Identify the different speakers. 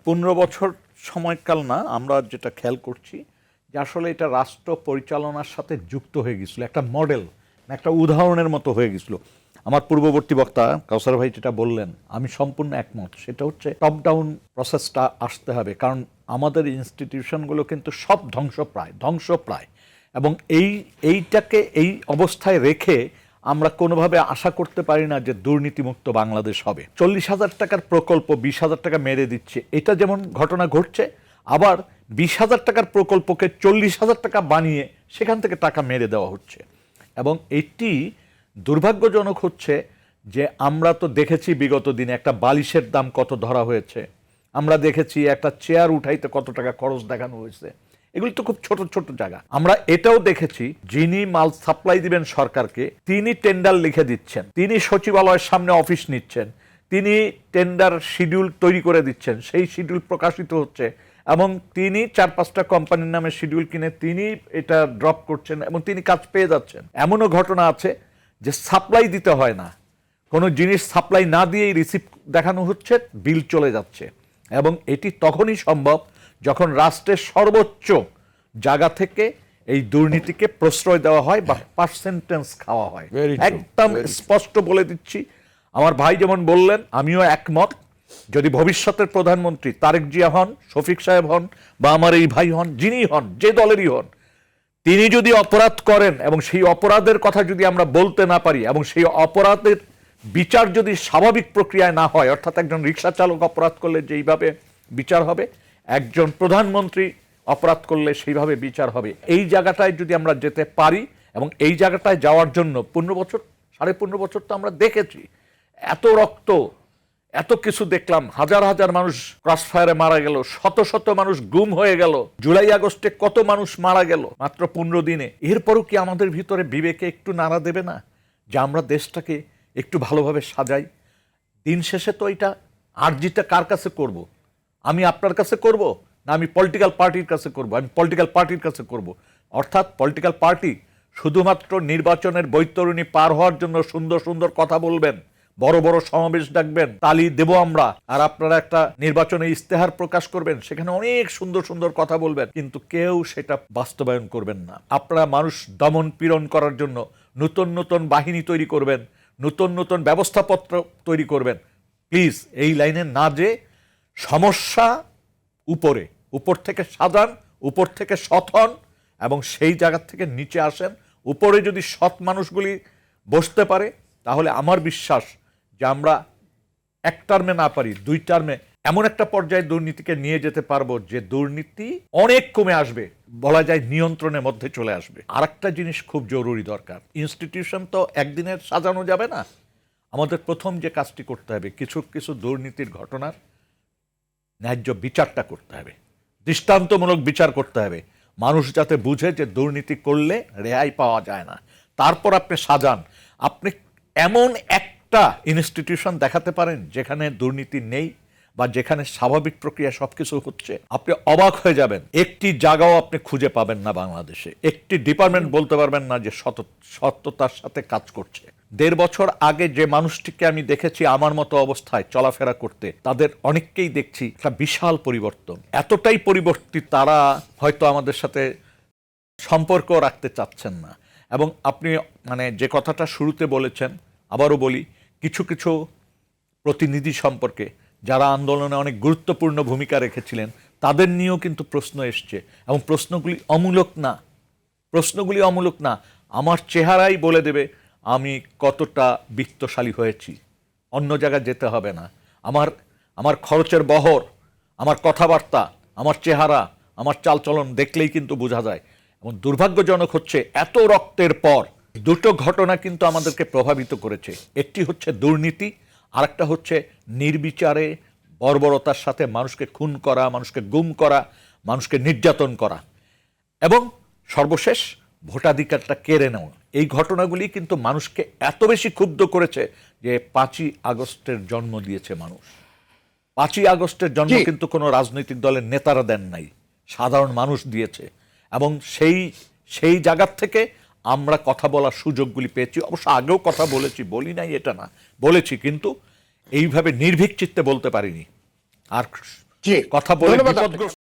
Speaker 1: 15 বছর সময়কাল না, আমরা যেটা খেয়াল করছি যে আসলে এটা রাষ্ট্র পরিচালনার সাথে যুক্ত হয়ে গেছিল, একটা মডেল, একটা উদাহরণের মতো হয়ে গেছিল। আমার পূর্ববর্তী বক্তা কাউসার ভাই যেটা বললেন, আমি সম্পূর্ণ একমত। সেটা হচ্ছে টপ ডাউন প্রসেসটা আসতে হবে, কারণ আমাদের ইনস্টিটিউশনগুলো কিন্তু সব ধ্বংসপ্রায় এবং এইটাকে এই অবস্থায় রেখে আমরা কোনোভাবে আশা করতে পারি না যে দুর্নীতিমুক্ত বাংলাদেশ হবে। 40,000 টাকার প্রকল্প 20,000 টাকা মেরে দিচ্ছে, এটা যেমন ঘটনা ঘটছে, আবার 20,000 টাকার প্রকল্পকে 40,000 টাকা বানিয়ে সেখান থেকে টাকা মেরে দেওয়া হচ্ছে। এবং এটি দুর্ভাগ্যজনক হচ্ছে যে আমরা তো দেখেছি বিগত দিনে একটা বালিশের দাম কত ধরা হয়েছে, আমরা দেখেছি একটা চেয়ার উঠাইতে কত টাকা খরচ দেখানো হয়েছে। এগুলি তো খুব ছোট ছোট জায়গা। আমরা এটাও দেখেছি, যিনি মাল সাপ্লাই দিবেন সরকারকে, তিনি টেন্ডার লিখে দিচ্ছেন, তিনি সচিবালয়ের সামনে অফিস নিচ্ছেন, তিনি টেন্ডার শিডিউল তৈরি করে দিচ্ছেন, সেই শিডিউল প্রকাশিত হচ্ছে এবং তিনি 4-5টা কোম্পানির নামে শিডিউল কিনে তিনি এটা ড্রপ করছেন এবং তিনি কাজ পেয়ে যাচ্ছেন। এমনও ঘটনা আছে যে সাপ্লাই দিতে হয় না, কোনো জিনিস সাপ্লাই না দিয়েই রিসিপ্ট দেখানো হচ্ছে, বিল চলে যাচ্ছে। এবং এটি তখনই সম্ভব যখন রাষ্ট্রের সর্বোচ্চ জায়গা থেকে এই দুর্নীতিকে প্রশ্রয় দেওয়া হয় বা পার্সেন্টেজ খাওয়া হয়। একদম স্পষ্ট বলে দিচ্ছি, আমার ভাই যেমন বললেন, আমিও একমত। যদি ভবিষ্যতের প্রধানমন্ত্রী তারেক জিয়া হন, শফিক সাহেব হন, বা আমার এই ভাই হন, যিনি হন, যে দলেরই হন, তিনি যদি অপরাধ করেন এবং সেই অপরাধের কথা যদি আমরা বলতে না পারি এবং সেই অপরাধের বিচার যদি স্বাভাবিক প্রক্রিয়ায় না হয়, অর্থাৎ একজন রিক্সা চালক অপরাধ করলে যেইভাবে বিচার হবে, একজন প্রধানমন্ত্রী অপরাধ করলে সেইভাবে বিচার হবে। এই জায়গাটায় যদি আমরা যেতে পারি, এবং এই জায়গাটায় যাওয়ার জন্য 15 বছর তো আমরা দেখেছি, এত রক্ত, এত কিছু দেখলাম, হাজার হাজার মানুষ ক্রসফায়ারে মারা গেল, শত শত মানুষ গুম হয়ে গেল, জুলাই আগস্টে কত মানুষ মারা গেল মাত্র 15 দিনে। এরপরও কি আমাদের ভিতরে বিবেকে একটু নাড়া দেবে না যে আমরা দেশটাকে একটু ভালোভাবে সাজাই? দিন শেষে তো এটা আর্জিটা কার কাছে করব? আমি আপনার কাছে করব, না আমি পলিটিক্যাল পার্টির কাছে করব? আমি পলিটিক্যাল পার্টির কাছে করব। অর্থাৎ পলিটিক্যাল পার্টি শুধুমাত্র নির্বাচনের বৈতরণী পার হওয়ার জন্য সুন্দর সুন্দর কথা বলবেন, বড় বড় সমাবেশ ডাকবেন, তালি দেব আমরা, আর আপনারা একটা নির্বাচনে ইস্তেহার প্রকাশ করবেন, সেখানে অনেক সুন্দর সুন্দর কথা বলবেন, কিন্তু কেউ সেটা বাস্তবায়ন করবেন না। আপনারা মানুষ দমন পীড়ন করার জন্য নতুন নতুন বাহিনী তৈরি করবেন, নতুন নতুন ব্যবস্থাপত্র তৈরি করবেন। প্লিজ এই লাইনে না, যে সমস্যা উপর থেকে সাজান, উপর থেকে সৎ হন এবং সেই জায়গা থেকে নিচে আসেন। উপরে যদি সৎ মানুষগুলি বসতে পারে, তাহলে আমার বিশ্বাস যে আমরা এক টার্মে না পারি 2 টার্মে এমন একটা পর্যায়ে দুর্নীতিকে নিয়ে যেতে পারবো যে দুর্নীতি অনেক কমে আসবে, বলা যায় নিয়ন্ত্রণের মধ্যে চলে আসবে। আর একটা জিনিস খুব জরুরি দরকার, ইনস্টিটিউশন তো একদিনের সাজানো যাবে না। আমাদের প্রথম যে কাজটি করতে হবে, কিছু কিছু দুর্নীতির ঘটনার ন্যায্য বিচারটা করতে হবে, দৃষ্টান্তমূলক বিচার করতে হবে, মানুষ যাতে বুঝে যে দুর্নীতি করলে রেহাই পাওয়া যায় না। তারপর আপনি সাজান, আপনি এমন একটা ইনস্টিটিউশন দেখাতে পারেন যেখানে দুর্নীতি নেই বা যেখানে স্বাভাবিক প্রক্রিয়া সবকিছু হচ্ছে, আপনি অবাক হয়ে যাবেন। একটি জায়গাও আপনি খুঁজে পাবেন না বাংলাদেশে, একটি ডিপার্টমেন্ট বলতে পারবেন না যে সততার সাথে কাজ করছে। 1.5 বছর আগে যে মানুষটিকে আমি দেখেছি আমার মতো অবস্থায় চলাফেরা করতে, তাদের অনেককেই দেখছি একটা বিশাল পরিবর্তন। এতটাই পরিবর্তিত, তারা হয়তো আমাদের সাথে সম্পর্ক রাখতে চাচ্ছেন না। এবং আপনি যে কথাটা শুরুতে বলেছেন, আবারও বলি, কিছু কিছু প্রতিনিধি সম্পর্কে যারা আন্দোলনে অনেক গুরুত্বপূর্ণ ভূমিকা রেখেছিলেন, তাদের নিয়েও কিন্তু প্রশ্ন এসছে এবং প্রশ্নগুলি অমূলক না। আমার চেহারাই বলে দেবে আমি কতটা বিত্তশালী হয়েছি, অন্য জায়গায় যেতে হবে না। আমার খরচের বহর, আমার কথাবার্তা, আমার চেহারা, আমার চালচলন দেখলেই কিন্তু বোঝা যায়। এবং দুর্ভাগ্যজনক হচ্ছে, এত রক্তের পর 2টো ঘটনা কিন্তু আমাদেরকে প্রভাবিত করেছে। একটি হচ্ছে দুর্নীতি, আর একটা হচ্ছে নির্বিচারে বর্বরতার সাথে মানুষকে খুন করা, মানুষকে গুম করা, মানুষকে নির্যাতন করা, এবং সর্বশেষ ভোটাধিকারটা কেড়ে নেওয়া। এই ঘটনাগুলি কিন্তু মানুষকে এত বেশি ক্ষুব্ধ করেছে যে 5ই আগস্টের জন্ম দিয়েছে মানুষ। 5ই আগস্টের জন্ম কিন্তু কোনো রাজনৈতিক দলের নেতারা দেন নাই, সাধারণ মানুষ দিয়েছে। এবং সেই জায়গার থেকে আমরা কথা বলার সুযোগগুলি পেয়েছি। অবশ্য আগেও কথা বলেছি, বলি নাই এটা না, বলেছি, কিন্তু এইভাবে নির্ভীক চিত্তে বলতে পারিনি। আর
Speaker 2: জি,
Speaker 1: কথা বলে
Speaker 2: ধন্যবাদ
Speaker 1: বিপদগ্রস্ত
Speaker 2: আপনাকে।